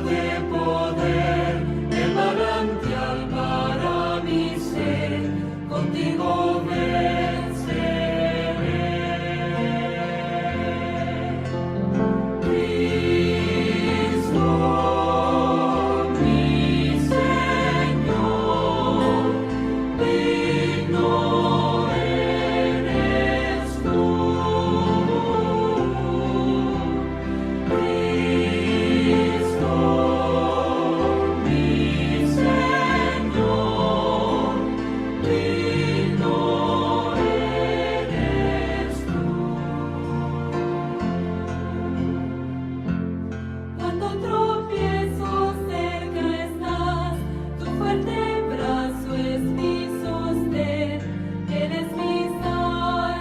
de poder, el manantial para mi ser, contigo venceré. Cristo, mi Señor, digno eres tú. Cristo, mi Señor, digno eres tú. Cuando tropiezo cerca estás, tu fuerte brazo es mi sostén, eres mi Salvador.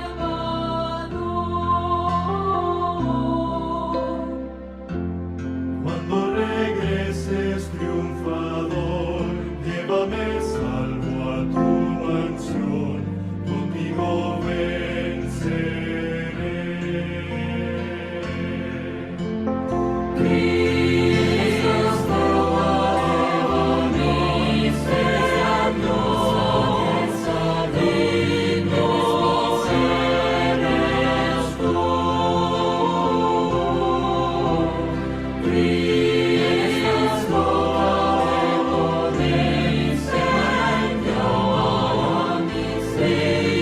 Cuando regreses triunfador, llévame salvo a tu mansión, contigo venceré. Cristo, mi Señor, digno eres tú. Cristo, mi Señor,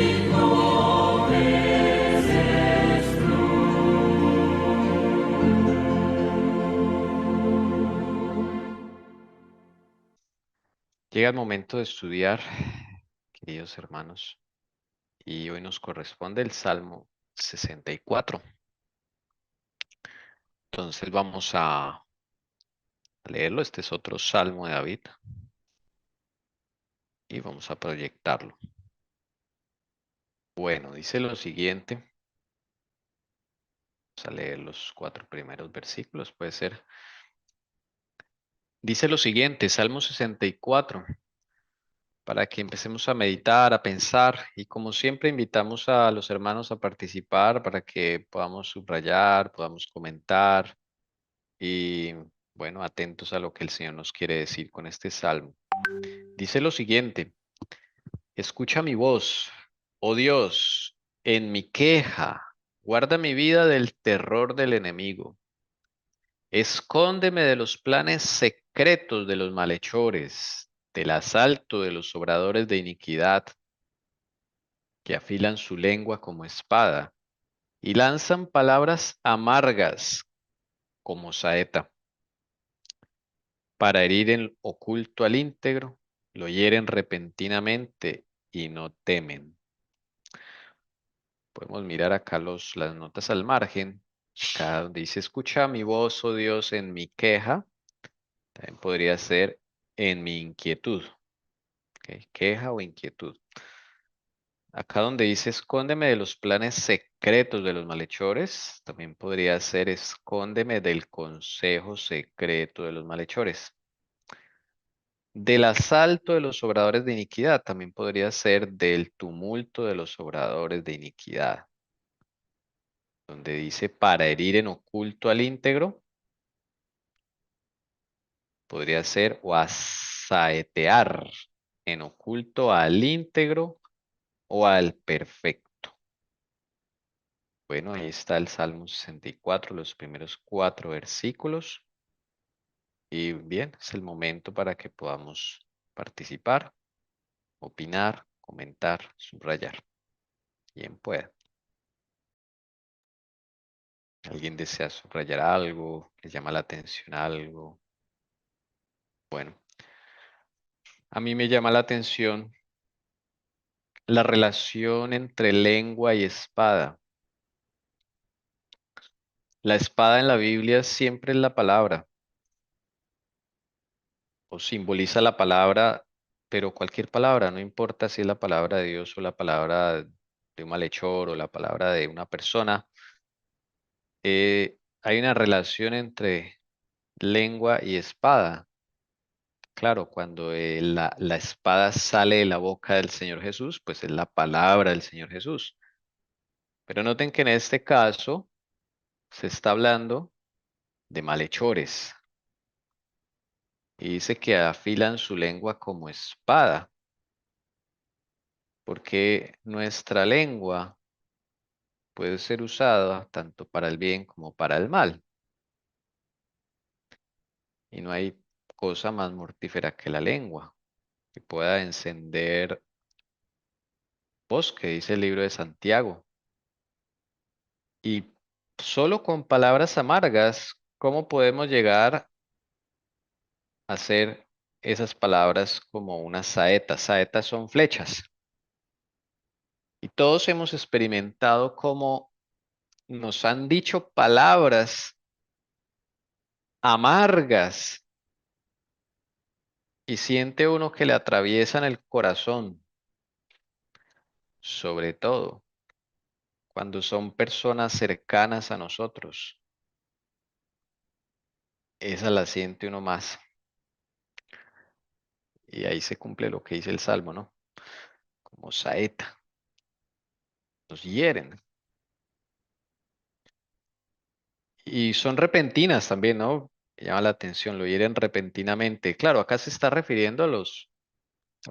digno eres tú. Llega el momento de estudiar, queridos hermanos, y hoy nos corresponde el Salmo 64. Entonces vamos a leerlo. Este es otro Salmo de David y vamos a proyectarlo. Bueno, dice lo siguiente. Vamos a leer los 4 primeros versículos, puede ser. Dice lo siguiente, Salmo 64, para que empecemos a meditar, a pensar, y como siempre invitamos a los hermanos a participar para que podamos subrayar, podamos comentar y, bueno, atentos a lo que el Señor nos quiere decir con este salmo. Dice lo siguiente, escucha mi voz, oh Dios, en mi queja, guarda mi vida del terror del enemigo. Escóndeme de los planes secretos de los malhechores, del asalto de los obradores de iniquidad, que afilan su lengua como espada y lanzan palabras amargas como saeta. Para herir en oculto al íntegro, lo hieren repentinamente y no temen. Podemos mirar acá las notas al margen. Acá donde dice, escucha mi voz, oh Dios, en mi queja. También podría ser en mi inquietud. ¿Ok? Queja o inquietud. Acá donde dice, escóndeme de los planes secretos de los malhechores. También podría ser, escóndeme del consejo secreto de los malhechores. Del asalto de los obradores de iniquidad, también podría ser del tumulto de los obradores de iniquidad. Donde dice para herir en oculto al íntegro, podría ser o asaetear en oculto al íntegro o al perfecto. Bueno, ahí está el Salmo 64, los primeros 4 versículos. Y bien, es el momento para que podamos participar, opinar, comentar, subrayar. Bien pueda. ¿Alguien desea subrayar algo? ¿Le llama la atención algo? Bueno, a mí me llama la atención la relación entre lengua y espada. La espada en la Biblia siempre es la palabra o simboliza la palabra, pero cualquier palabra, no importa si es la palabra de Dios o la palabra de un malhechor o la palabra de una persona. Hay una relación entre lengua y espada. Claro, cuando la espada sale de la boca del Señor Jesús, pues es la palabra del Señor Jesús. Pero noten que en este caso se está hablando de malhechores. Y dice que afilan su lengua como espada, porque nuestra lengua puede ser usada tanto para el bien como para el mal. Y no hay cosa más mortífera que la lengua, que pueda encender bosque, dice el libro de Santiago. Y solo con palabras amargas, ¿cómo podemos llegar a hacer esas palabras como unas saetas? Saetas son flechas. Y todos hemos experimentado cómo nos han dicho palabras amargas y siente uno que le atraviesan el corazón, sobre todo cuando son personas cercanas a nosotros. Esa la siente uno más. Y ahí se cumple lo que dice el Salmo, ¿no? Como saeta, nos hieren. Y son repentinas también, ¿no? Llama la atención, lo hieren repentinamente. Claro, acá se está refiriendo a lo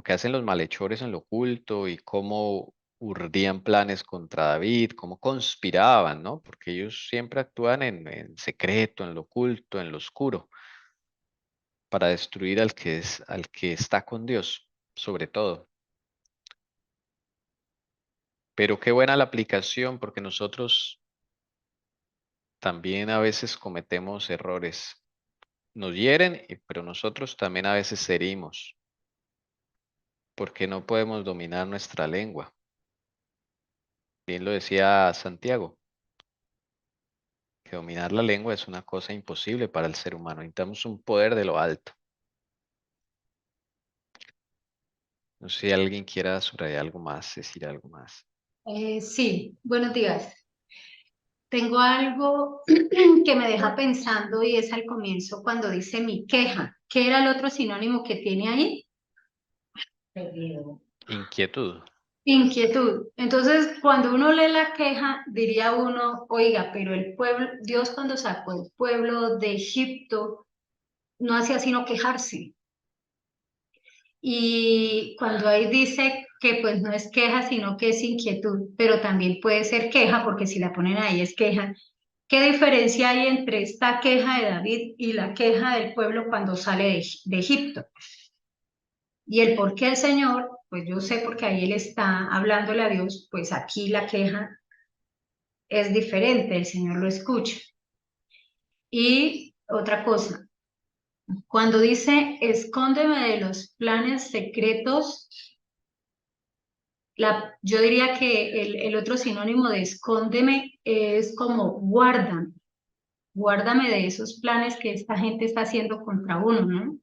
que hacen los malhechores en lo oculto y cómo urdían planes contra David, cómo conspiraban, ¿no? Porque ellos siempre actúan en secreto, en lo oculto, en lo oscuro, para destruir al que está con Dios, sobre todo. Pero qué buena la aplicación, porque nosotros también a veces cometemos errores. Nos hieren, pero nosotros también a veces herimos, porque no podemos dominar nuestra lengua. Bien lo decía Santiago, que dominar la lengua es una cosa imposible para el ser humano. Necesitamos un poder de lo alto. No sé si alguien quiera subrayar algo más, decir algo más. Sí, buenos días. Tengo algo que me deja pensando y es al comienzo cuando dice mi queja. ¿Qué era el otro sinónimo que tiene ahí? Perdido. Inquietud. Inquietud. Entonces, cuando uno lee la queja, diría uno, oiga, pero el pueblo, Dios cuando sacó el pueblo de Egipto, no hacía sino quejarse. Y cuando ahí dice que pues no es queja, sino que es inquietud, pero también puede ser queja, porque si la ponen ahí es queja. ¿Qué diferencia hay entre esta queja de David y la queja del pueblo cuando sale de Egipto? Y el por qué el Señor, pues yo sé porque ahí él está hablándole a Dios, pues aquí la queja es diferente, el Señor lo escucha. Y otra cosa, cuando dice, escóndeme de los planes secretos, yo diría que el otro sinónimo de escóndeme es como guárdame, guárdame de esos planes que esta gente está haciendo contra uno, ¿no?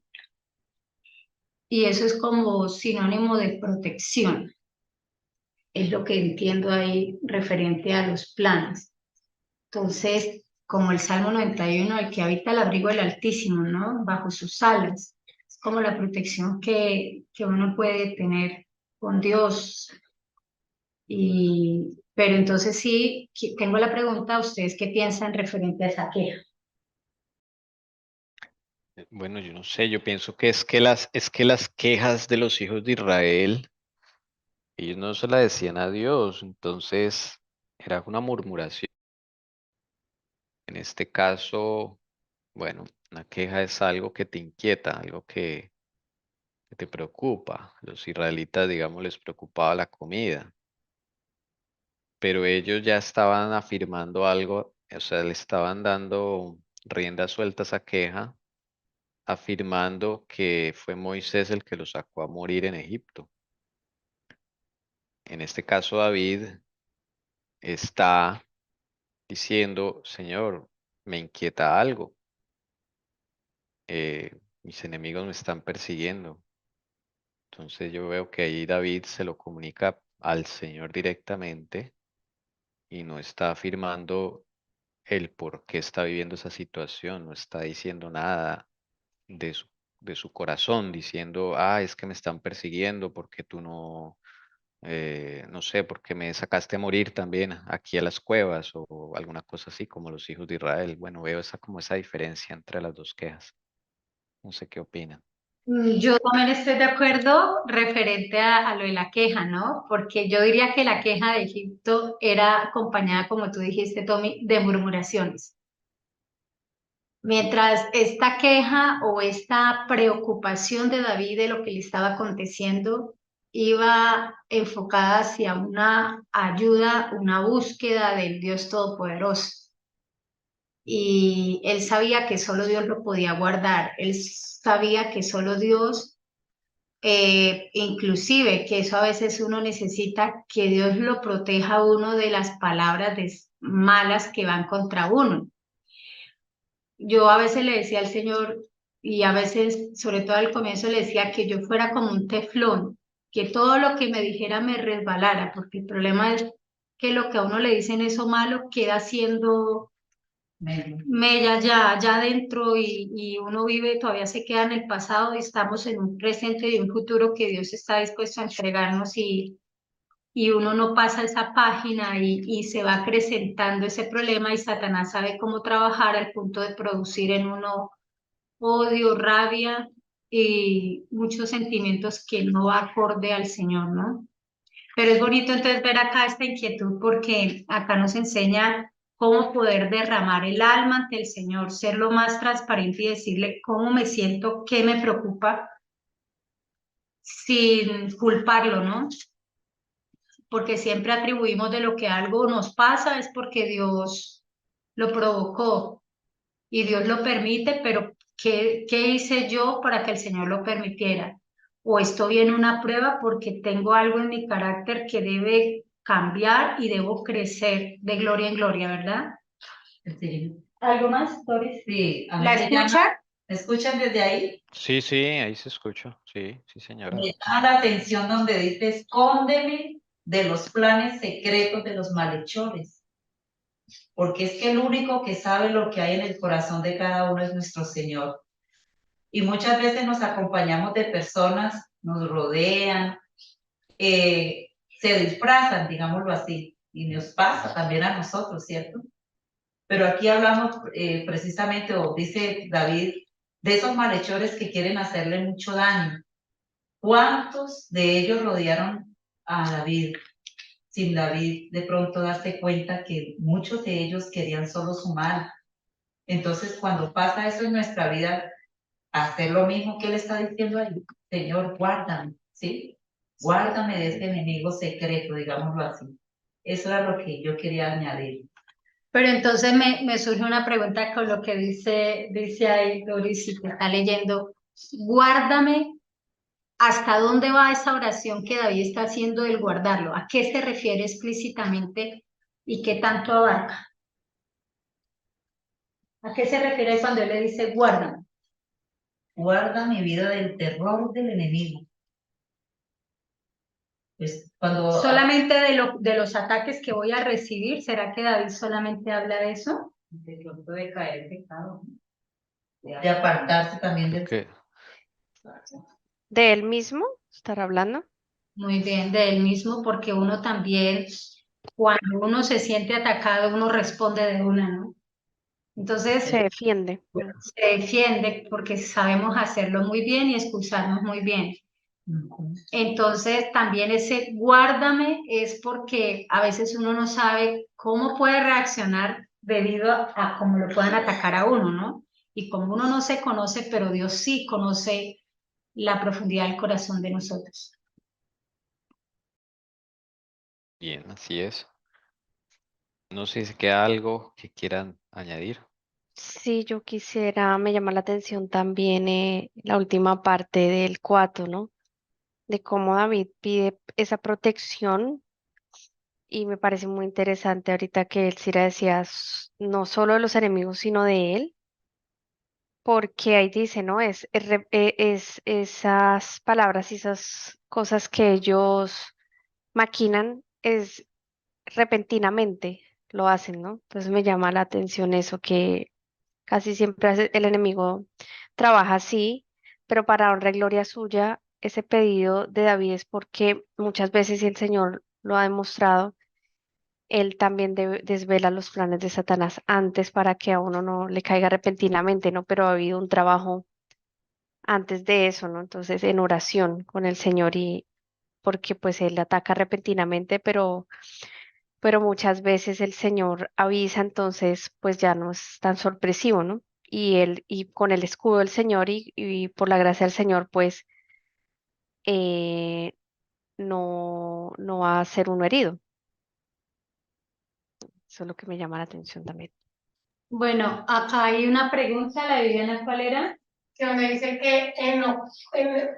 Y eso es como sinónimo de protección, es lo que entiendo ahí referente a los planes. Entonces, como el Salmo 91, el que habita el abrigo del Altísimo, ¿no? Bajo sus alas, es como la protección que uno puede tener con Dios. Pero entonces sí, tengo la pregunta, ¿ustedes qué piensan referente a esa queja? Bueno, yo no sé, yo pienso que es que las quejas de los hijos de Israel, ellos no se la decían a Dios, entonces era una murmuración. En este caso, bueno, una queja es algo que te inquieta, algo que te preocupa. Los israelitas, digamos, les preocupaba la comida, pero ellos ya estaban afirmando algo, o sea, le estaban dando rienda suelta a esa queja, afirmando que fue Moisés el que los sacó a morir en Egipto. En este caso, David está diciendo, Señor, me inquieta algo, mis enemigos me están persiguiendo. Entonces yo veo que ahí David se lo comunica al Señor directamente y no está afirmando el por qué está viviendo esa situación, no está diciendo nada de su corazón, diciendo, es que me están persiguiendo porque tú no, no sé, porque me sacaste a morir también aquí a las cuevas o alguna cosa así como los hijos de Israel. Bueno, veo esa como esa diferencia entre las dos quejas. No sé qué opinan. Yo también estoy de acuerdo referente a lo de la queja, ¿no? Porque yo diría que la queja de Egipto era acompañada, como tú dijiste, Tommy, de murmuraciones. Mientras esta queja o esta preocupación de David de lo que le estaba aconteciendo iba enfocada hacia una ayuda, una búsqueda del Dios Todopoderoso. Y él sabía que solo Dios lo podía guardar, él sabía que solo Dios, inclusive que eso a veces uno necesita que Dios lo proteja a uno de las palabras malas que van contra uno. Yo a veces le decía al Señor, y a veces, sobre todo al comienzo, le decía que yo fuera como un teflón, que todo lo que me dijera me resbalara, porque el problema es que lo que a uno le dicen eso malo queda siendo mella ya adentro y uno vive, todavía se queda en el pasado y estamos en un presente y un futuro que Dios está dispuesto a entregarnos y uno no pasa esa página y se va acrecentando ese problema y Satanás sabe cómo trabajar al punto de producir en uno odio, rabia y muchos sentimientos que no va acorde al Señor, ¿no? Pero es bonito entonces ver acá esta inquietud porque acá nos enseña cómo poder derramar el alma ante el Señor, ser lo más transparente y decirle cómo me siento, qué me preocupa, sin culparlo, ¿no? Porque siempre atribuimos de lo que algo nos pasa es porque Dios lo provocó y Dios lo permite, pero ¿qué hice yo para que el Señor lo permitiera? O estoy en una prueba porque tengo algo en mi carácter que debe cambiar y debo crecer de gloria en gloria, ¿verdad? Sí, ¿Algo más, Doris? sí, a mí ¿La me llama, escucha? ¿me escuchan desde ahí? Sí, sí, ahí se escucha. Sí, sí, señora. Me llama la atención donde dice, escóndeme de los planes secretos de los malhechores, porque es que el único que sabe lo que hay en el corazón de cada uno es nuestro Señor. Y muchas veces nos acompañamos de personas, nos rodean, se disfrazan, digámoslo así, y nos pasa también a nosotros, ¿cierto? Pero aquí hablamos precisamente, o dice David, de esos malhechores que quieren hacerle mucho daño. ¿Cuántos de ellos rodearon a David sin David de pronto darse cuenta que muchos de ellos querían solo su mal? Entonces, cuando pasa eso en nuestra vida, hacer lo mismo que él está diciendo ahí, Señor, guárdame, ¿sí? Guárdame de este enemigo secreto, digámoslo así. Eso era lo que yo quería añadir. Pero entonces me surge una pregunta con lo que dice ahí Doris, si te está leyendo. Guárdame. ¿Hasta dónde va esa oración que David está haciendo del guardarlo? ¿A qué se refiere explícitamente y qué tanto abarca? ¿A qué se refiere cuando él le dice guárdame? Guarda mi vida del terror del enemigo. Pues cuando ¿Solamente de los ataques que voy a recibir? ¿Será que David solamente habla de eso? de pronto de caer en pecado, de apartarse también del Porque ¿De él mismo estar hablando? Muy bien, de él mismo, porque uno también, cuando uno se siente atacado, uno responde de una, ¿no? Entonces, Se defiende. se defiende porque sabemos hacerlo muy bien y excusarnos muy bien. Entonces, también ese guárdame es porque a veces uno no sabe cómo puede reaccionar debido a cómo lo puedan atacar a uno, ¿no? Y como uno no se conoce, pero Dios sí conoce la profundidad del corazón de nosotros. bien, así es. No sé si queda algo que quieran añadir. Sí, yo quisiera, me llama la atención también la última parte del 4, ¿no? De cómo David pide esa protección y me parece muy interesante ahorita que el Cira decía no solo de los enemigos, sino de él, porque ahí dice, ¿no? Es esas palabras y esas cosas que ellos maquinan, es repentinamente lo hacen, ¿no? Entonces me llama la atención eso que casi siempre el enemigo trabaja así, pero para honra y gloria suya, ese pedido de David es porque muchas veces y el Señor lo ha demostrado, él también desvela los planes de Satanás antes para que a uno no le caiga repentinamente, ¿no? Pero ha habido un trabajo antes de eso, ¿no? Entonces, en oración con el Señor y porque pues Él ataca repentinamente, pero muchas veces el Señor avisa, entonces pues ya no es tan sorpresivo, ¿no? Y con el escudo del Señor y por la gracia del Señor, pues no va a ser uno herido. Eso es lo que me llama la atención también. Bueno, acá hay una pregunta, la Viviana, ¿cuál era? Que donde dice que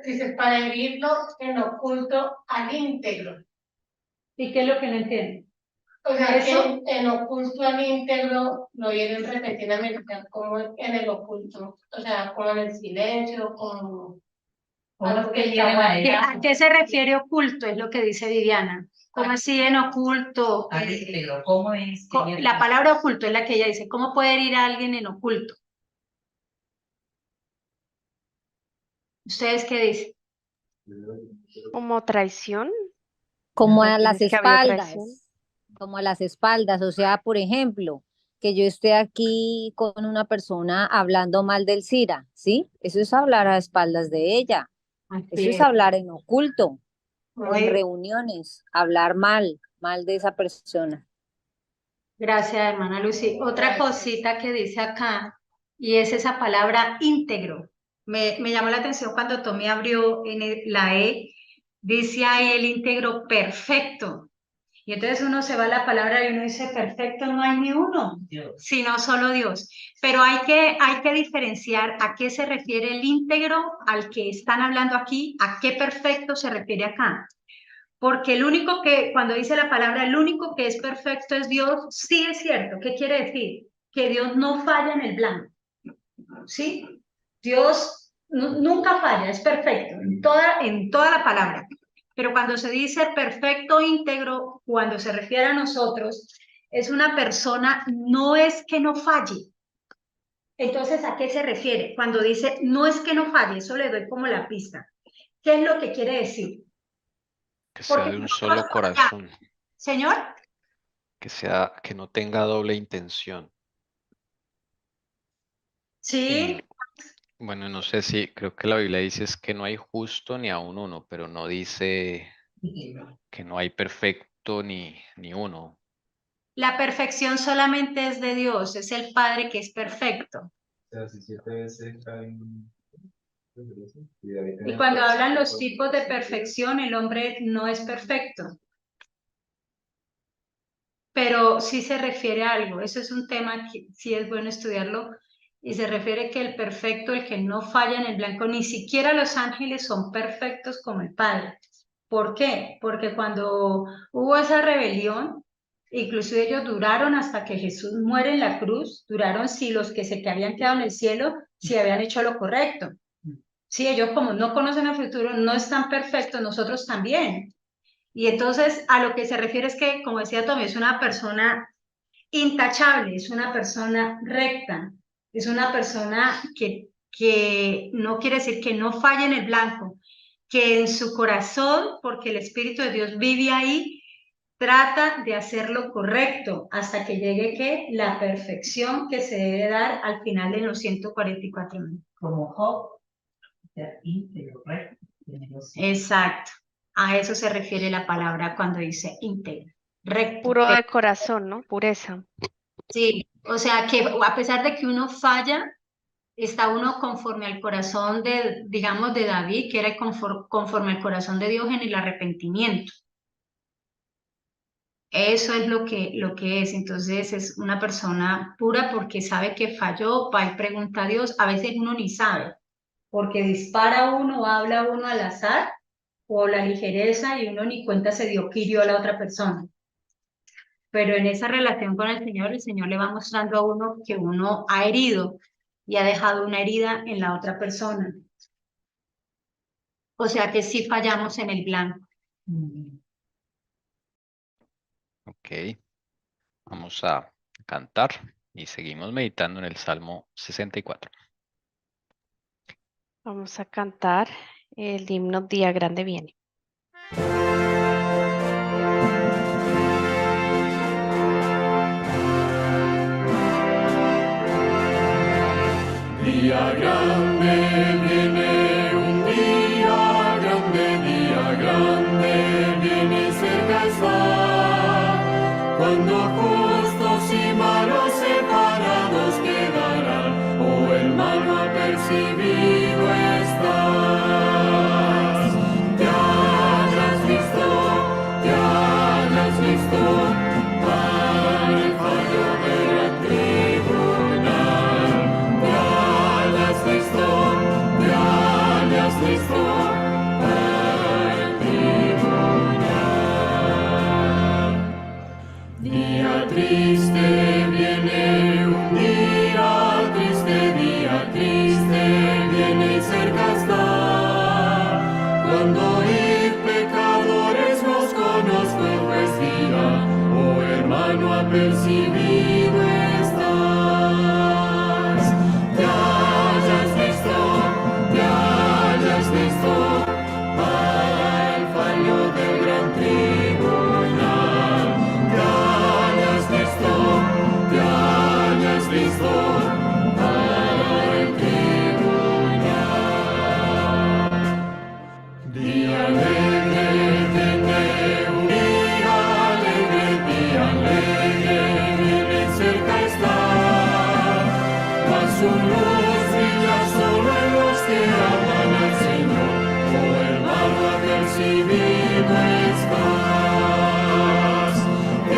dice para herirlo en oculto al íntegro. ¿Y qué es lo que no entiendo? O sea, ¿Eso? que en oculto al íntegro lo hieren repentinamente, o sea, como en el oculto, o sea, como en el silencio, como ¿Cómo algo es que que hieren a ella? ¿A qué se refiere oculto? Es lo que dice Viviana. ¿Cómo así en oculto? Al íntegro, ¿cómo es que hieren? La palabra oculto es la que ella dice. ¿Cómo puede herir a alguien en oculto? ¿Ustedes qué dicen? Como traición, Como ¿no a las piensas que ha habido traición? como a las espaldas, o sea, por ejemplo, que yo esté aquí con una persona hablando mal del Cira, ¿sí? Eso es hablar a espaldas de ella, eso Así es es. hablar en oculto, o en Muy- reuniones, hablar mal de esa persona. Gracias, hermana Lucy. Otra cosita que dice acá, y es esa palabra íntegro. Me llamó la atención cuando Tommy abrió la E, dice ahí el íntegro perfecto. Y entonces uno se va a la palabra y uno dice, perfecto, no hay ni uno, Dios. sino solo Dios. Pero hay que diferenciar a qué se refiere el íntegro al que están hablando aquí, a qué perfecto se refiere acá. Porque el único que, cuando dice la palabra, el único que es perfecto es Dios, sí es cierto. ¿Qué quiere decir? Que Dios no falla en el blanco. ¿Sí? Dios nunca falla, es perfecto en toda la palabra. Pero cuando se dice perfecto, íntegro, cuando se refiere a nosotros, es una persona, no es que no falle. Entonces, ¿a qué se refiere? Cuando dice no es que no falle, eso le doy como la pista. ¿Qué es lo que quiere decir? Que sea de un solo corazón, Señor, que no tenga doble intención. sí, Bueno, no sé si, creo que la Biblia dice es que no hay justo ni aun uno, pero no dice que no hay perfecto ni uno. la perfección solamente es de Dios, es el Padre que es perfecto. Y cuando hablan los tipos de perfección, el hombre no es perfecto. Pero sí se refiere a algo. Eso es un tema que sí es bueno estudiarlo. Y se refiere que el perfecto, el que no falla en el blanco, ni siquiera los ángeles son perfectos como el Padre. ¿Por qué? Porque cuando hubo esa rebelión, inclusive ellos duraron hasta que Jesús muere en la cruz, duraron si los que se que habían quedado en el cielo, si habían hecho lo correcto. Si ellos como no conocen el futuro, no están perfectos, nosotros también. Y entonces a lo que se refiere es que, como decía Tommy, es una persona intachable, es una persona recta, es una persona que no quiere decir que no falle en el blanco, que en su corazón, porque el Espíritu de Dios vive ahí, trata de hacer lo correcto hasta que llegue que la perfección que se debe dar al final de los 144 años. Como Job, o sea, íntegro, recto, generoso. Exacto. A eso se refiere la palabra cuando dice íntegro, recto. Puro de corazón, ¿no? Pureza. Sí, o sea que a pesar de que uno falla, está uno conforme al corazón de, digamos, de David, que era conforme al corazón de Dios en el arrepentimiento. Eso es lo que es. Entonces es una persona pura porque sabe que falló, va y pregunta a Dios. A veces uno ni sabe, porque dispara uno, habla uno al azar o la ligereza y uno ni cuenta se dio que hirió a la otra persona. Pero en esa relación con el Señor le va mostrando a uno que uno ha herido y ha dejado una herida en la otra persona. O sea que sí fallamos en el blanco. Ok, vamos a cantar y seguimos meditando en el Salmo 64. Vamos a cantar el himno Día Grande Viene. Día grande viene apercibido estás. Te hayas visto para el fallo del gran tribunal. Te hayas visto para el tribunal. Día triste viene, un día triste viene y cerca está. Cuando ir pecadores nos conozco el juez dirá, oh hermano apercibido estás. Te hayas visto para el fallo del gran tribunal. Te hayas visto para el tribunal. Día alegre tiene, un día alegre, viene cerca está. Mas su luz brilla solo en los que aman al Señor, oh hermano apercibido estás. Te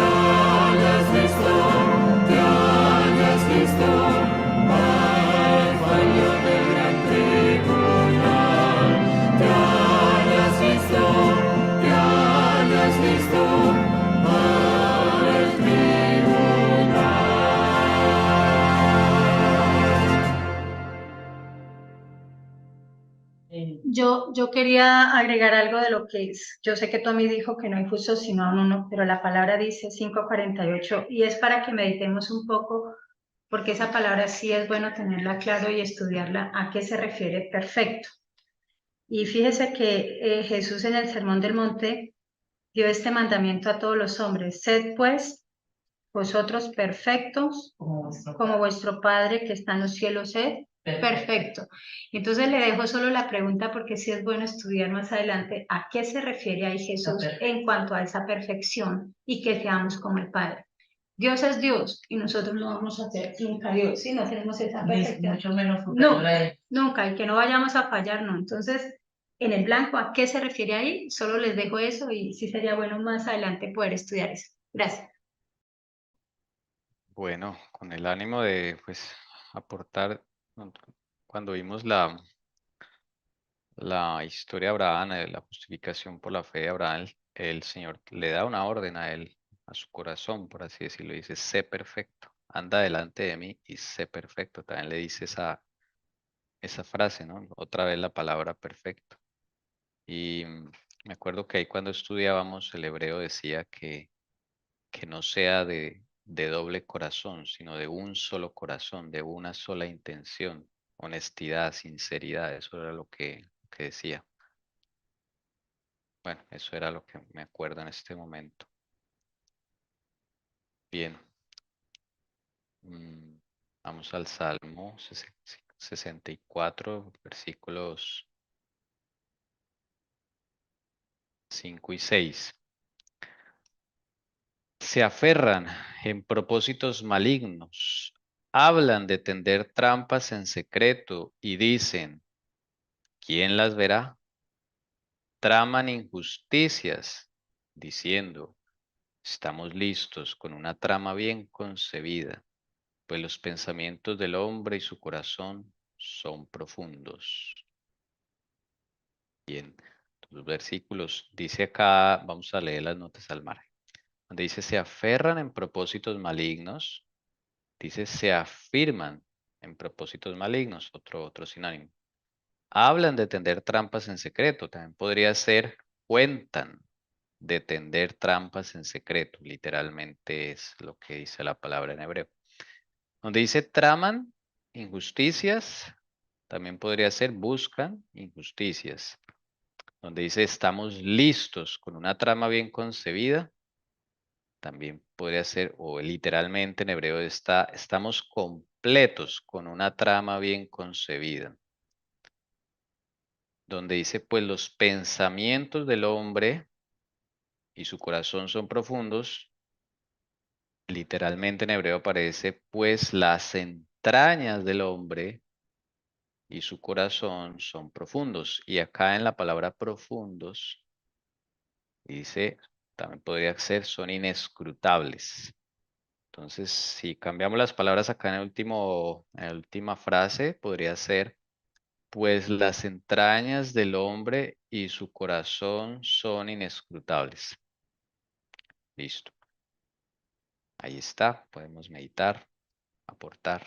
hayas visto para el fallo del gran tribunal. Te hayas visto para el tribunal. Yo quería agregar algo de lo que es. Yo sé que Tommy dijo que no hay justo sino uno, pero la palabra dice 5:48 y es para que meditemos un poco, porque esa palabra sí es bueno tenerla claro y estudiarla. ¿A qué se refiere perfecto? Y fíjese que Jesús en el Sermón del Monte dio este mandamiento a todos los hombres: sed pues vosotros perfectos como vuestro Padre que está en los cielos es perfecto. Entonces le dejo solo la pregunta porque sí es bueno estudiar más adelante a qué se refiere ahí Jesús en cuanto a esa perfección y que seamos como el Padre. Dios es Dios y nosotros no vamos a ser nunca Dios si no tenemos esa perfección. Mucho menos Nunca, y que no vayamos a fallar, no. Entonces, en el blanco, ¿a qué se refiere ahí? Solo les dejo eso y sí sería bueno más adelante poder estudiar eso. Gracias. Bueno, con el ánimo de pues aportar, cuando vimos la historia de Abraham, la justificación por la fe de Abraham, el Señor le da una orden a él, a su corazón, por así decirlo, dice, sé perfecto, anda delante de mí y sé perfecto. También le dice esa frase, ¿no? Otra vez la palabra perfecto. Y me acuerdo que ahí cuando estudiábamos el hebreo decía que no sea de doble corazón, sino de un solo corazón, de una sola intención, honestidad, sinceridad, eso era lo que decía. Bueno, eso era lo que me acuerdo en este momento. Bien. Vamos al Salmo 64, versículos 5 y 6. Se aferran en propósitos malignos, hablan de tender trampas en secreto y dicen, ¿quién las verá? Traman injusticias, diciendo, estamos listos con una trama bien concebida, pues los pensamientos del hombre y su corazón son profundos. Bien, los versículos, dice acá, vamos a leer las notas al margen, donde dice, se aferran en propósitos malignos, dice, se afirman en propósitos malignos, otro sinónimo. Hablan de tender trampas en secreto, también podría ser, cuentan de tender trampas en secreto, literalmente es lo que dice la palabra en hebreo. Donde dice traman injusticias, también podría ser buscan injusticias. Donde dice estamos listos con una trama bien concebida, también podría ser, o literalmente en hebreo estamos completos con una trama bien concebida. Donde dice pues los pensamientos del hombre y su corazón son profundos, literalmente en hebreo aparece pues las entrañas del hombre y su corazón son profundos. Y acá en la palabra profundos dice, también podría ser son inescrutables. Entonces, si cambiamos las palabras acá en la última frase, podría ser, pues las entrañas del hombre y su corazón son inescrutables. Listo. Ahí está. Podemos meditar, aportar.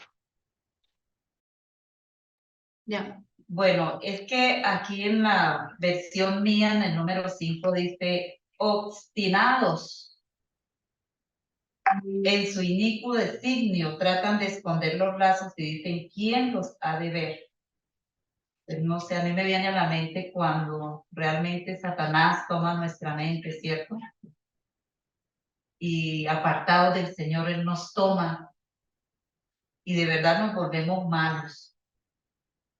Ya. Bueno, es que aquí en la versión mía, en el número 5, dice obstinados en su inicuo designio, tratan de esconder los lazos y dicen, ¿quién los ha de ver? Pues no sé, a mí me viene a la mente cuando realmente Satanás toma nuestra mente, ¿cierto? Y apartado del Señor, Él nos toma y de verdad nos volvemos malos.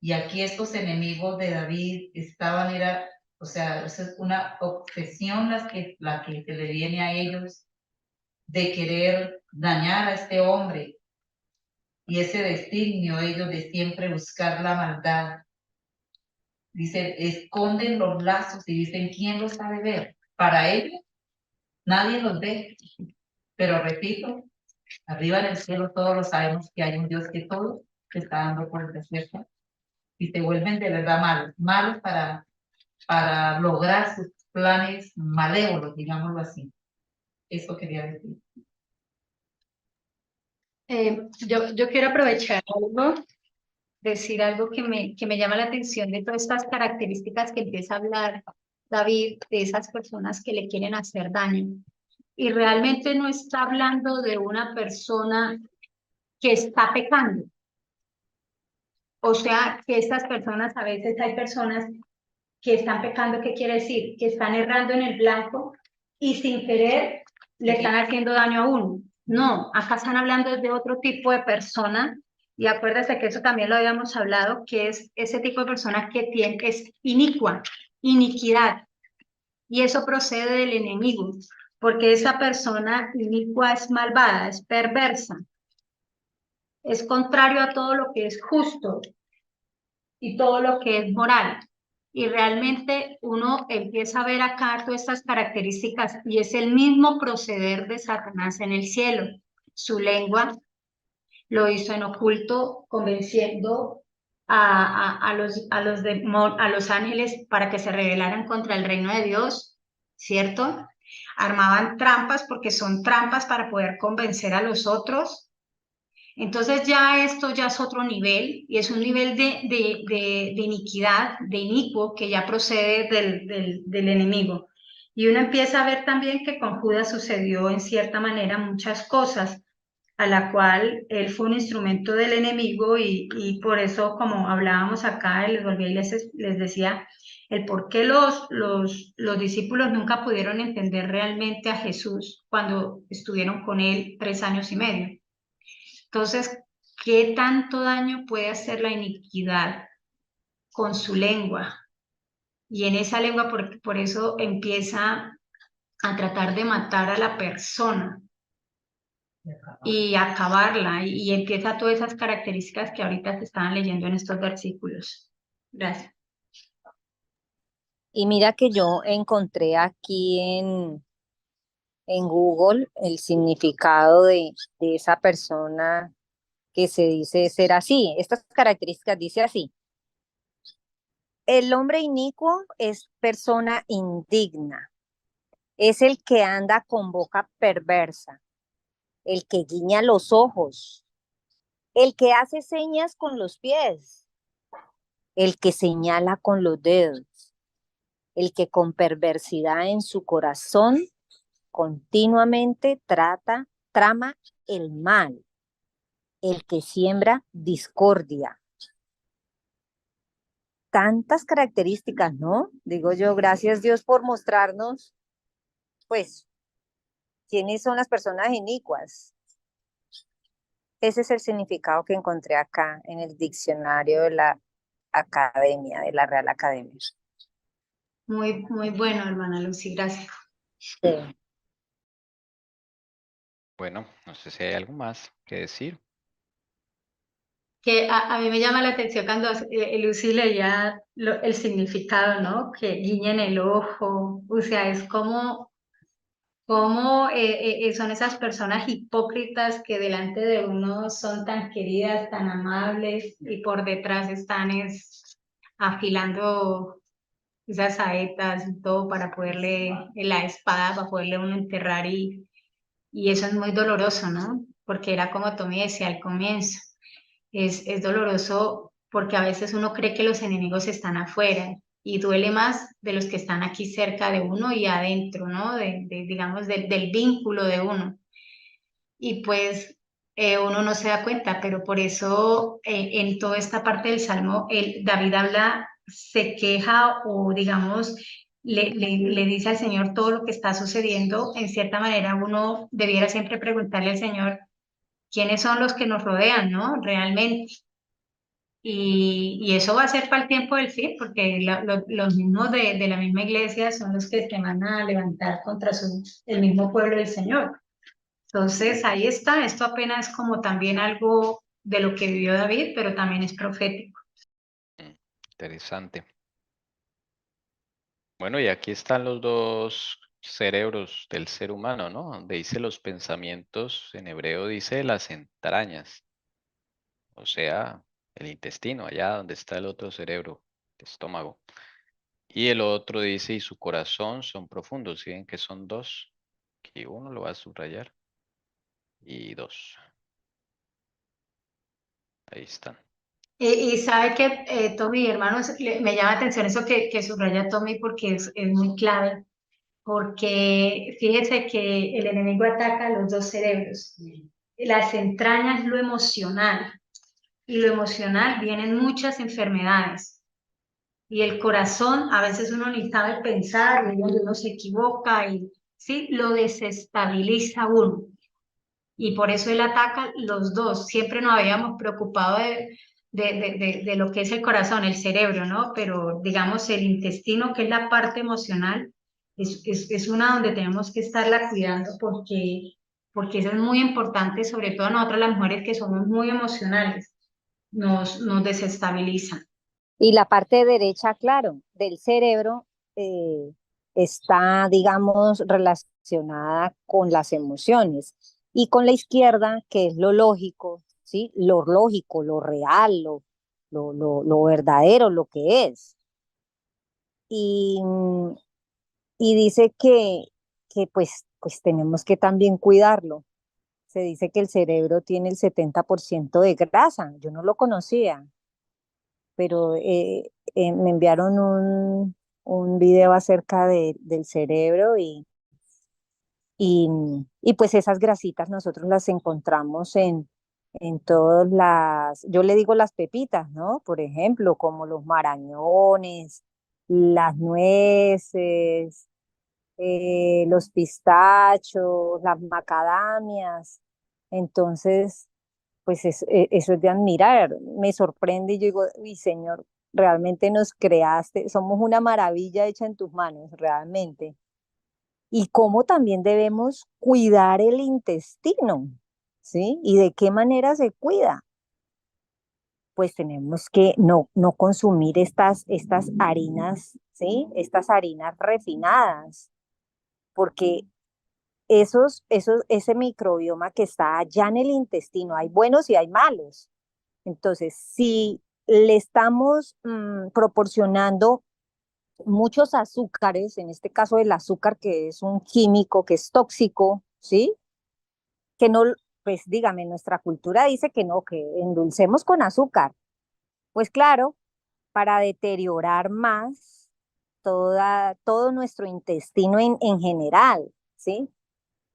Y aquí estos enemigos de David estaban, o sea, es una obsesión la que se le viene a ellos de querer dañar a este hombre y ese designio ellos de siempre buscar la maldad. Dicen, esconden los lazos y dicen, ¿quién los ha de ver? Para ellos, nadie los ve. Pero repito, arriba en el cielo todos lo sabemos que hay un Dios que todo te está dando por el desierto y te vuelven de verdad malos, malos para lograr sus planes malévolos, digámoslo así. Eso quería decir. Yo quiero aprovechar algo, decir algo que me llama la atención de todas estas características que empieza a hablar David, de esas personas que le quieren hacer daño. Y realmente no está hablando de una persona que está pecando. O sea, que estas personas, a veces hay personas que están pecando, ¿qué quiere decir? Que están errando en el blanco y sin querer le están haciendo daño a uno. No, acá están hablando de otro tipo de persona y acuérdate que eso también lo habíamos hablado, que es ese tipo de persona que es inicua, iniquidad. Y eso procede del enemigo, porque esa persona inicua es malvada, es perversa, es contrario a todo lo que es justo y todo lo que es moral. Y realmente uno empieza a ver acá todas estas características y es el mismo proceder de Satanás en el cielo. Su lengua lo hizo en oculto, convenciendo a los ángeles para que se rebelaran contra el reino de Dios, ¿cierto? Armaban trampas porque son trampas para poder convencer a los otros. Entonces ya esto ya es otro nivel y es un nivel de iniquidad, de inicuo que ya procede del enemigo. Y uno empieza a ver también que con Judas sucedió en cierta manera muchas cosas a la cual él fue un instrumento del enemigo y por eso, como hablábamos acá, les volví y les decía el por qué los discípulos nunca pudieron entender realmente a Jesús cuando estuvieron con él 3 años y medio. Entonces, ¿qué tanto daño puede hacer la iniquidad con su lengua? Y en esa lengua, por eso empieza a tratar de matar a la persona y acabarla, y empieza todas esas características que ahorita se estaban leyendo en estos versículos. Gracias. Y mira que yo encontré aquí en Google el significado de esa persona que se dice ser así. Estas características dice así. El hombre inicuo es persona indigna, es el que anda con boca perversa, el que guiña los ojos, el que hace señas con los pies, el que señala con los dedos, el que con perversidad en su corazón continuamente trama el mal, el que siembra discordia. Tantas características, ¿no? Digo yo, gracias Dios por mostrarnos, pues, quiénes son las personas inicuas. Ese es el significado que encontré acá en el diccionario de la Academia, de la Real Academia. Muy, muy bueno, hermana Lucy, gracias. Sí. Bueno, no sé si hay algo más que decir. que a mí me llama la atención cuando Lucy leía el significado, ¿no? Que guiñen el ojo, o sea, es como son esas personas hipócritas que delante de uno son tan queridas, tan amables, y por detrás están afilando esas saetas y todo para poderle, la espada, para poderle uno enterrar y eso es muy doloroso, ¿no? Porque era como Tommy decía al comienzo, es doloroso porque a veces uno cree que los enemigos están afuera y duele más de los que están aquí cerca de uno y adentro, ¿no? Digamos, del vínculo de uno. Y pues uno no se da cuenta, pero por eso en toda esta parte del Salmo, David habla, se queja o digamos, le dice al Señor todo lo que está sucediendo. En cierta manera, uno debiera siempre preguntarle al Señor quiénes son los que nos rodean, ¿no? Realmente. Y eso va a ser para el tiempo del fin, porque los mismos de la misma iglesia son los que se van a levantar contra el mismo pueblo del Señor. Entonces, ahí está, esto apenas como también algo de lo que vivió David, pero también es profético. Interesante. Bueno, y aquí están los dos cerebros del ser humano, ¿no? Donde dice los pensamientos, en hebreo dice las entrañas, o sea, el intestino, allá donde está el otro cerebro, el estómago. Y el otro dice, y su corazón son profundos, ¿sí ven que son dos? Aquí uno lo va a subrayar. Y dos. Ahí están. Y sabe que, Tommy, hermanos, me llama la atención eso que subraya Tommy porque es muy clave, porque fíjese que el enemigo ataca los dos cerebros. Las entrañas, lo emocional, y lo emocional vienen muchas enfermedades. Y el corazón, a veces uno ni sabe pensar, y uno se equivoca y sí, lo desestabiliza uno. Y por eso él ataca los dos. Siempre nos habíamos preocupado de lo que es el corazón, el cerebro, ¿no? Pero digamos el intestino, que es la parte emocional, es una donde tenemos que estarla cuidando porque eso es muy importante, sobre todo nosotras las mujeres que somos muy emocionales, nos desestabilizan. Y la parte derecha, claro, del cerebro eh, está, digamos, relacionada con las emociones y con la izquierda, que es lo lógico, ¿sí? Lo lógico, lo real, lo verdadero, lo que es. Y, y dice que pues tenemos que también cuidarlo. Se dice que el cerebro tiene el 70% de grasa. Yo no lo conocía, pero me enviaron un video acerca del cerebro y, y pues esas grasitas nosotros las encontramos en todas yo le digo las pepitas, ¿no? Por ejemplo, como los marañones, las nueces, los pistachos, las macadamias. Entonces, pues eso es de admirar. Me sorprende y yo digo, uy, Señor, realmente nos creaste, somos una maravilla hecha en tus manos, realmente. Y cómo también debemos cuidar el intestino, ¿sí? Y de qué manera se cuida. Pues tenemos que no consumir estas harinas, ¿sí? Estas harinas refinadas, porque ese microbioma que está allá en el intestino, hay buenos y hay malos. Entonces, si le estamos proporcionando muchos azúcares, en este caso el azúcar que es un químico, que es tóxico, ¿sí? Que no, pues dígame, nuestra cultura dice que no, que endulcemos con azúcar. Pues claro, para deteriorar más todo nuestro intestino en general, ¿sí?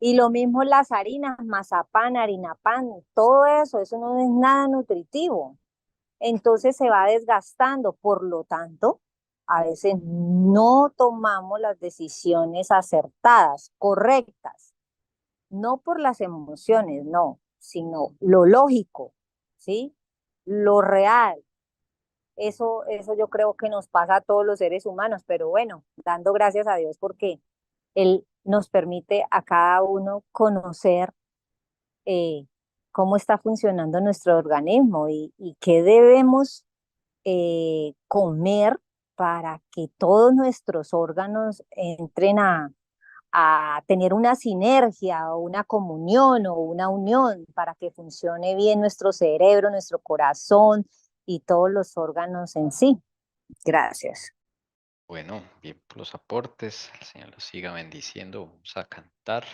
Y lo mismo las harinas, mazapán, harina pan, todo eso no es nada nutritivo. Entonces se va desgastando. Por lo tanto, a veces no tomamos las decisiones acertadas, correctas, no por las emociones, no, sino lo lógico, ¿sí? Lo real. Eso yo creo que nos pasa a todos los seres humanos, pero bueno, dando gracias a Dios porque Él nos permite a cada uno conocer cómo está funcionando nuestro organismo y qué debemos comer para que todos nuestros órganos entren a tener una sinergia o una comunión o una unión para que funcione bien nuestro cerebro, nuestro corazón y todos los órganos en sí. Gracias. Bueno, bien por los aportes. El Señor los siga bendiciendo. Vamos a cantar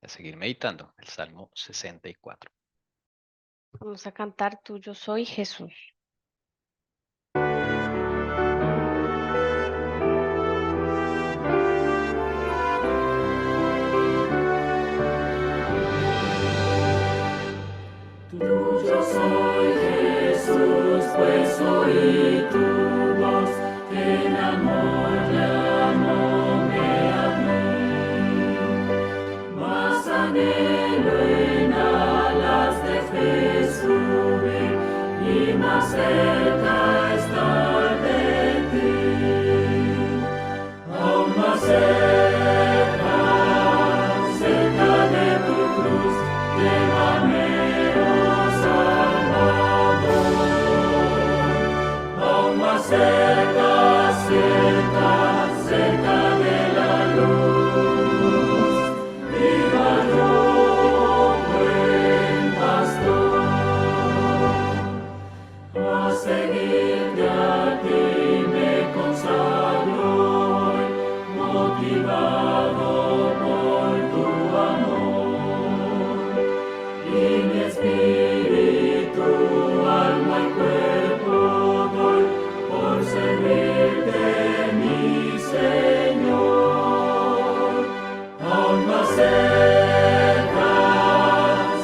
y a seguir meditando el Salmo 64. Vamos a cantar Tuyo soy Jesús. Tuyo soy Jesús, pues oí tu voz, que en amor llamóme a mí. Más anhelo en alas de fe subir y más cerca estar de ti. Aún más cerca, cerca de tu cruz, llévame, oh Salvador. Aún más cerca, cerca, cerca de la luz, viva yo, buen pastor. A seguirte a ti me consagro hoy, motivado por tu amor. Y mi espíritu, alma y cuerpo doy por servirte, mi Señor. Aún más cerca,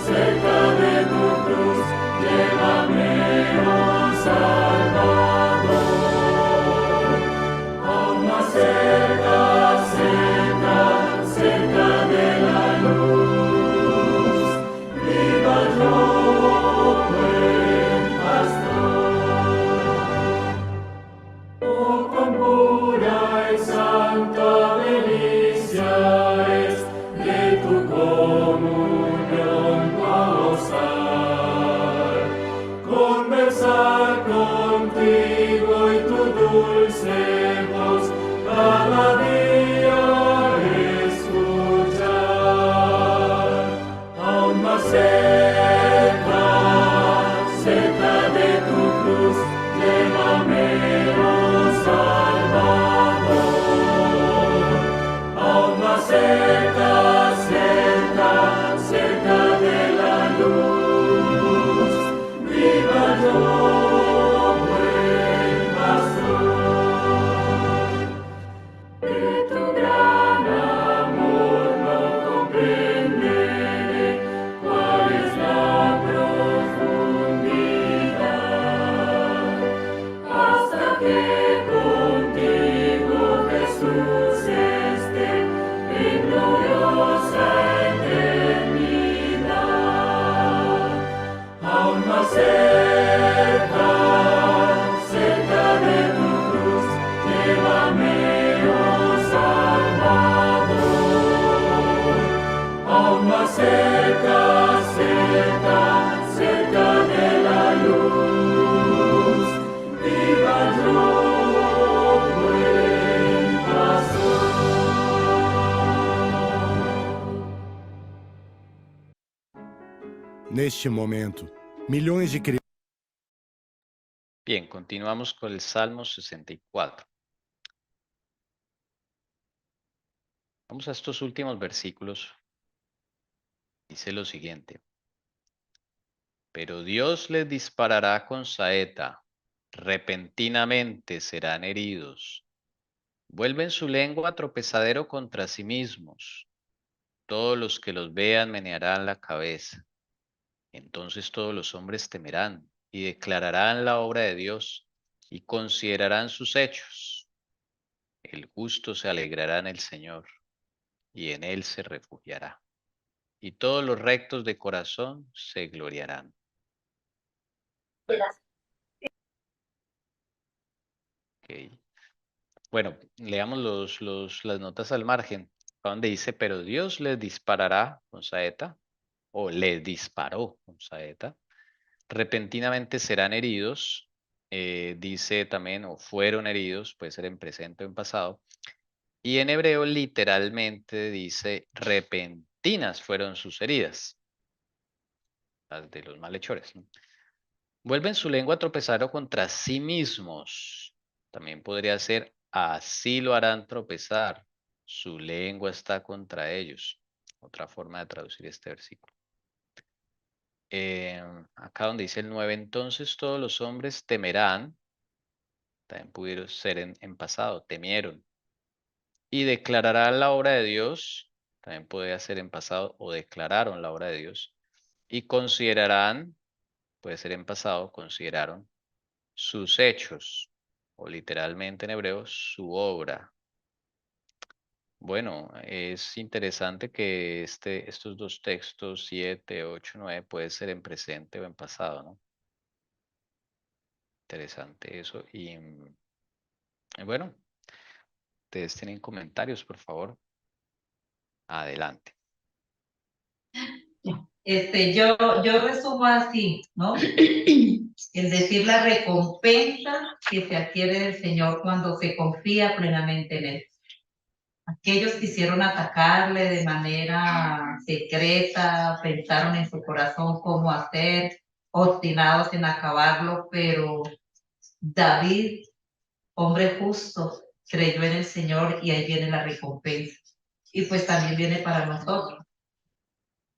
cerca de tu cruz, llévame, oh Salvador. Aún más cerca, cerca, cerca de la luz, viva yo, buen pastor. Oh, cuán pura y santa delicia es de tu comunión gozar, conversar contigo y tu dulce voz cada día escuchar. Aún más cerca, cerca de tu cruz, llévame, oh Salvador. Aún más cerca, cerca, cerca de la luz, viva yo, buen pastor. De tu gran amor no comprenderé cuál es la profundidad, hasta que contigo, Jesús, esté en gloriosa eternidad. Aún más cerca, cerca de tu cruz, llévame, oh Salvador. Aún más cerca, cerca, cerca de la luz, viva yo, buen pastor. Neste momento, milhões de crianças. Bien, continuamos con el Salmo 64. Vamos a estos últimos versículos. Dice lo siguiente. Pero Dios les disparará con saeta, repentinamente serán heridos. Vuelven su lengua tropezadero contra sí mismos. Todos los que los vean menearán la cabeza. Entonces todos los hombres temerán y declararán la obra de Dios y considerarán sus hechos. El justo se alegrará en el Señor y en él se refugiará. Y todos los rectos de corazón se gloriarán. Ok. Bueno, leamos las notas al margen, donde dice, pero Dios les disparará con saeta. o les disparó con saeta. Repentinamente serán heridos, dice también, o fueron heridos, puede ser en presente o en pasado. Y en hebreo literalmente dice, repentinas fueron sus heridas, las de los malhechores, ¿no? Vuelven su lengua a tropezar o contra sí mismos. También podría ser, así lo harán tropezar. Su lengua está contra ellos. Otra forma de traducir este versículo. Acá donde dice el 9, entonces todos los hombres temerán. También pudieron ser en pasado, temieron. Y declararán la obra de Dios. También podría ser en pasado o declararon la obra de Dios. Y considerarán, puede ser en pasado, consideraron sus hechos, o literalmente en hebreo, su obra. Bueno, es interesante que estos dos textos, 7, 8, 9, puede ser en presente o en pasado, ¿no? Interesante eso. Y bueno, ustedes tienen comentarios, por favor. Adelante. Yo resumo así, ¿no? Es decir, la recompensa que se adquiere del Señor cuando se confía plenamente en Él. Aquellos quisieron atacarle de manera secreta, pensaron en su corazón cómo hacer, obstinados en acabarlo, pero David, hombre justo, creyó en el Señor y ahí viene la recompensa. Y pues también viene para nosotros.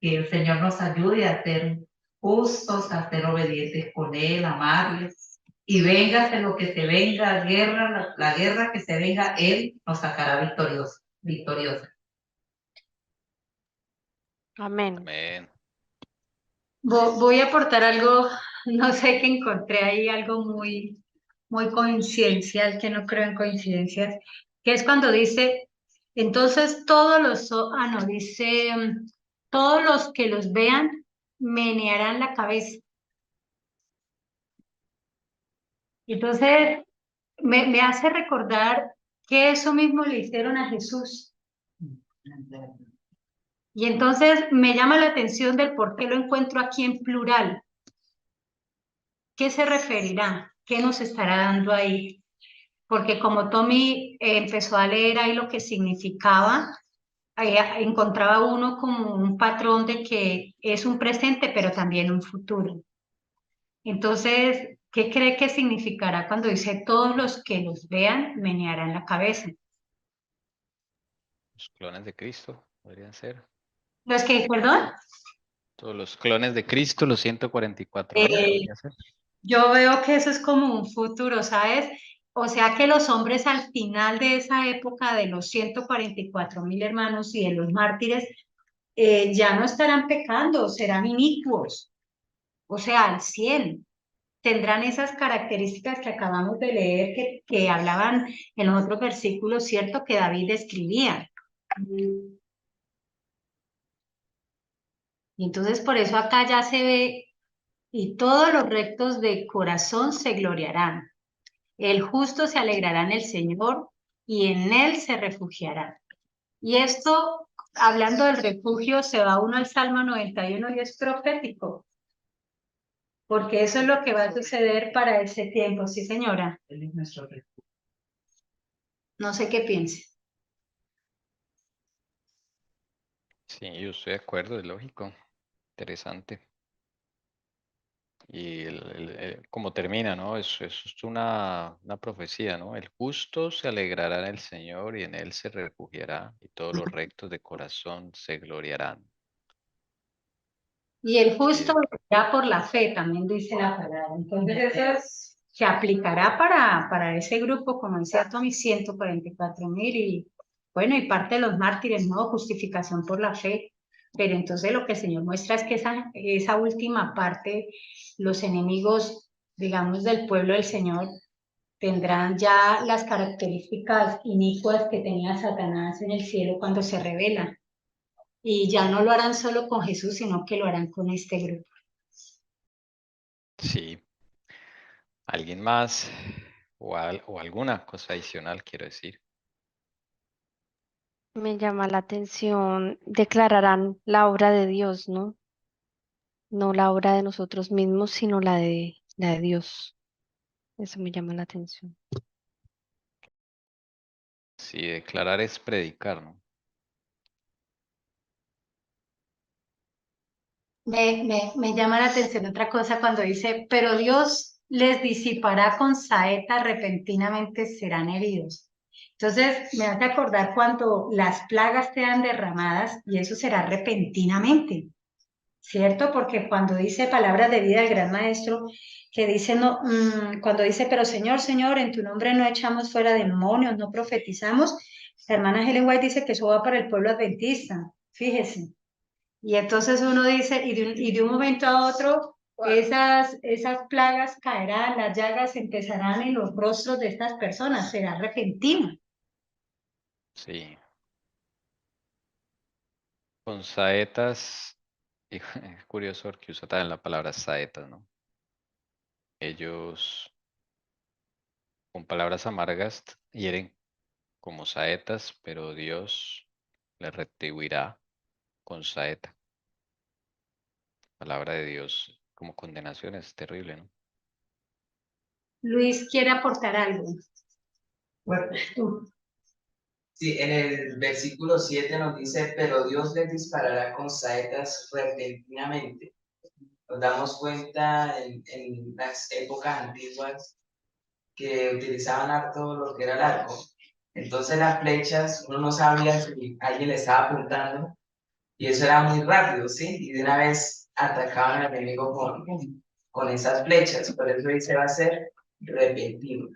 Que el Señor nos ayude a ser justos, a ser obedientes con Él, amarle. Y véngase lo que se venga, guerra, la guerra que se venga, Él nos sacará victoriosa. Amén. Amén. Voy a aportar algo, no sé, que encontré ahí algo muy coincidencial, que no creo en coincidencias, que es cuando dice, entonces dice, todos los que los vean menearán la cabeza. Entonces, me hace recordar que eso mismo le hicieron a Jesús. Y entonces me llama la atención del por qué lo encuentro aquí en plural. ¿Qué se referirá? ¿Qué nos estará dando ahí? Porque como Tommy empezó a leer ahí lo que significaba, ahí encontraba uno como un patrón de que es un presente, pero también un futuro. Entonces, ¿qué cree que significará cuando dice todos los que los vean menearán la cabeza? Los clones de Cristo podrían ser. ¿Los que, perdón? Todos los clones de Cristo, los 144.000, Eh, podría ser. Yo veo que eso es como un futuro, ¿sabes? O sea que los hombres al final de esa época de los 144.000 hermanos y de los mártires ya no estarán pecando, serán inicuos, o sea, al 100. Tendrán esas características que acabamos de leer que hablaban en los otros versículos, ¿cierto? Que David describía. Y entonces por eso acá ya se ve, y todos los rectos de corazón se gloriarán. El justo se alegrará en el Señor y en él se refugiará. Y esto, hablando del refugio, se va uno al Salmo 91 y es profético, porque eso es lo que va a suceder para ese tiempo, sí señora. Él es nuestro refugio. No sé qué piense. Sí, yo estoy de acuerdo, es lógico. Interesante. Y como termina, ¿no? Eso es una profecía, ¿no? El justo se alegrará en el Señor y en él se refugiará, y todos los rectos de corazón se gloriarán. Y el justo Y vivirá por la fe, también dice la palabra. Entonces eso se aplicará para ese grupo, como decía Tommy, 144.000 y bueno, y parte de los mártires, ¿no? Justificación por la fe. Pero entonces lo que el Señor muestra es que esa última parte, los enemigos, digamos, del pueblo del Señor, tendrán ya las características inicuas que tenía Satanás en el cielo cuando se revela. Y ya no lo harán solo con Jesús, sino que lo harán con este grupo. sí, ¿alguien más o alguna cosa adicional quiero decir? Me llama la atención, declararán la obra de Dios, ¿no? no la obra de nosotros mismos, sino la de Dios. Eso me llama la atención. Sí, declarar es predicar, ¿no? Me llama la atención otra cosa cuando dice, pero Dios les disipará con saeta, repentinamente serán heridos. Entonces me hace acordar cuando las plagas sean derramadas y eso será repentinamente, ¿cierto? Porque cuando dice palabras de vida el gran maestro, que dice, no, cuando dice, pero Señor, Señor, en tu nombre no echamos fuera demonios, no profetizamos, la hermana Helen White dice que eso va para el pueblo adventista, fíjese. Y entonces uno dice, y de un momento a otro, esas plagas caerán, las llagas empezarán en los rostros de estas personas, será repentino. Sí. Con saetas, y es curioso porque usa también la palabra saetas, ¿no? Ellos con palabras amargas hieren como saetas, pero Dios les retribuirá con saeta. Palabra de Dios como condenación es terrible, ¿no? Luis quiere aportar algo. Bueno, Tú. sí, en el versículo 7 nos dice, pero Dios les disparará con saetas repentinamente. Nos damos cuenta en las épocas antiguas que utilizaban harto lo que era el arco. Entonces las flechas, uno no sabía si alguien le estaba apuntando y eso era muy rápido, ¿sí? Y de una vez atacaban al enemigo con esas flechas. Por eso dice va a ser repentino.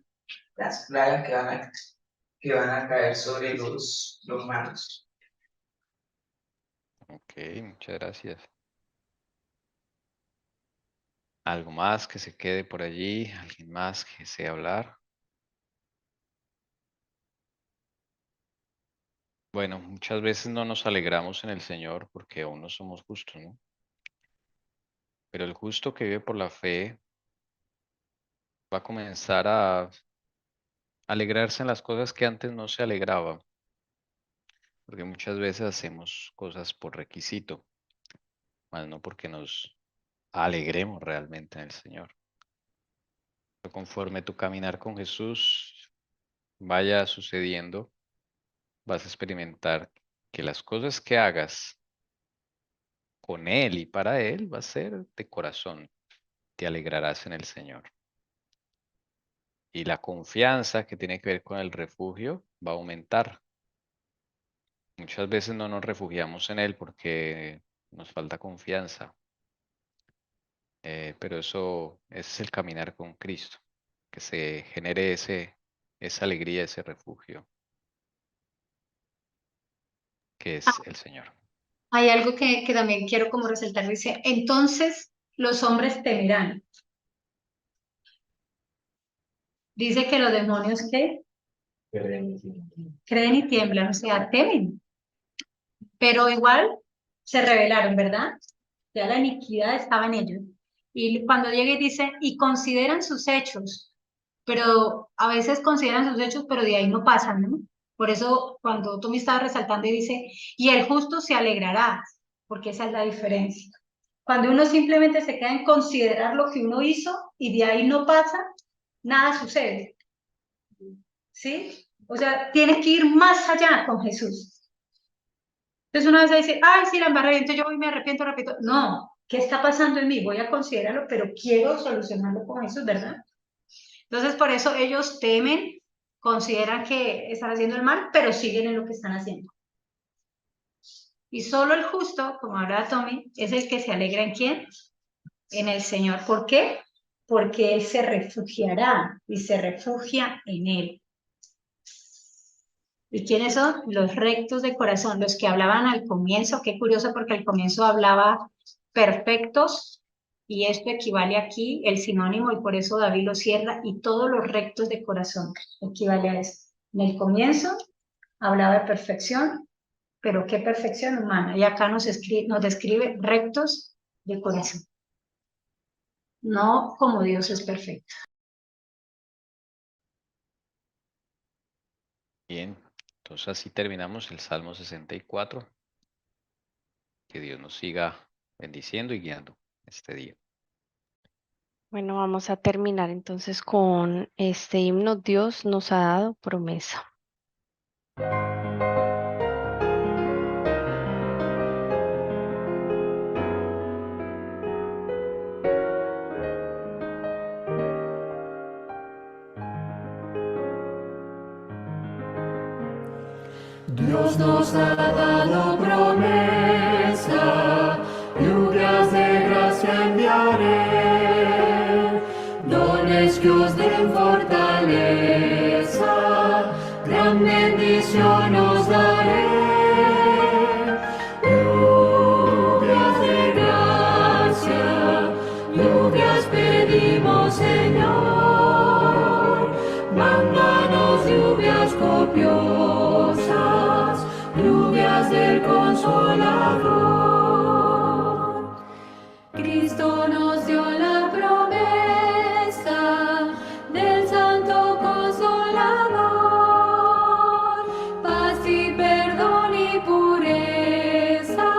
Las plagas que van a caer sobre los malos. Ok, muchas gracias. ¿Algo más que se quede por allí? ¿Alguien más que desee hablar? Bueno, muchas veces no nos alegramos en el Señor porque aún no somos justos, ¿no? Pero el justo que vive por la fe va a comenzar a alegrarse en las cosas que antes no se alegraba, porque muchas veces hacemos cosas por requisito, más no porque nos alegremos realmente en el Señor. Pero conforme tu caminar con Jesús vaya sucediendo, vas a experimentar que las cosas que hagas con Él y para Él va a ser de corazón. Te alegrarás en el Señor. Y la confianza que tiene que ver con el refugio va a aumentar. Muchas veces no nos refugiamos en Él porque nos falta confianza. Pero ese es el caminar con Cristo, que se genere esa alegría, ese refugio, que es el Señor. Hay algo que también quiero como resaltar, dice, entonces los hombres temerán. Dice que los demonios que creen y tiemblan, o sea, temen, pero igual se rebelaron, ¿verdad? Ya la iniquidad estaba en ellos. Y cuando llega y dice, y consideran sus hechos, pero a veces consideran sus hechos, pero de ahí no pasan, ¿no? Por eso cuando tú me estabas resaltando y dice, y el justo se alegrará, porque esa es la diferencia. Cuando uno simplemente se queda en considerar lo que uno hizo y de ahí no pasa, nada sucede. ¿Sí? O sea, tienes que ir más allá con Jesús. Entonces una vez dice, ay, sí, la embarré, entonces yo voy y me arrepiento, repito. No, ¿qué está pasando en mí? Voy a considerarlo, pero quiero solucionarlo con Jesús, ¿verdad? Entonces por eso ellos temen, consideran que están haciendo el mal, pero siguen en lo que están haciendo. Y solo el justo, como hablaba Tommy, es el que se alegra en quién? En el Señor. ¿Por qué? Porque Él se refugiará y se refugia en Él. ¿Y quiénes son? Los rectos de corazón, los que hablaban al comienzo. Qué curioso porque al comienzo hablaba perfectos y esto equivale aquí, el sinónimo, y por eso David lo cierra, y todos los rectos de corazón equivale a eso. En el comienzo hablaba de perfección, pero ¿qué perfección humana? Y acá nos describe rectos de corazón. No como Dios es perfecto. Bien, entonces así terminamos el Salmo 64. Que Dios nos siga bendiciendo y guiando. este día. Bueno, vamos a terminar entonces con este himno. Dios nos ha dado promesa. Dios nos ha dado promesa, lluvias de gracia enviaré, dones que os den fortaleza, gran bendición os daré. Lluvias de gracia, lluvias pedimos, Señor, mándanos lluvias copiosas, lluvias del Consolador. Cristo nos dio la promesa del Santo Consolador, paz y perdón y pureza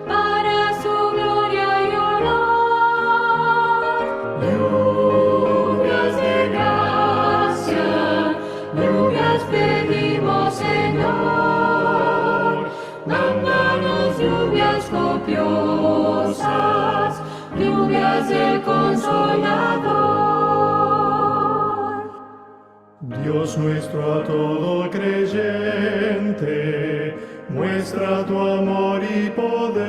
para su gloria y honor. Lluvias de gracia, lluvias pedimos, Señor, mándanos lluvias copiosas, lluvias del Consolador. Dios nuestro a todo creyente, muestra tu amor y poder.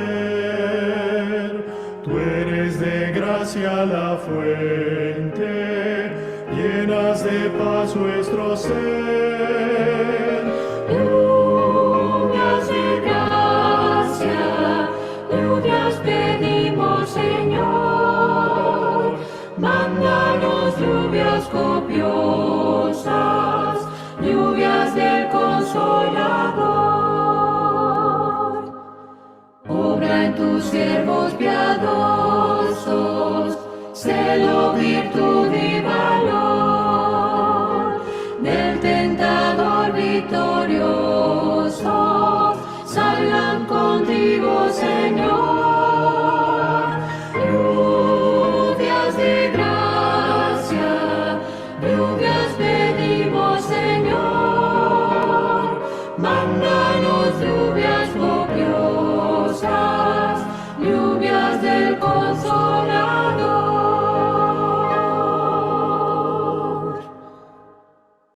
Tú eres de gracia la fuente, llenas de paz nuestro ser. Lluvias de gracia, lluvias pedimos, Señor, mándanos lluvias copiosas, lluvias del Consolador. Obra en tus siervos piadosos, celo, virtud y valor, del tentador victoriosos, salgan contigo, Señor. Lluvias de gracia, lluvias de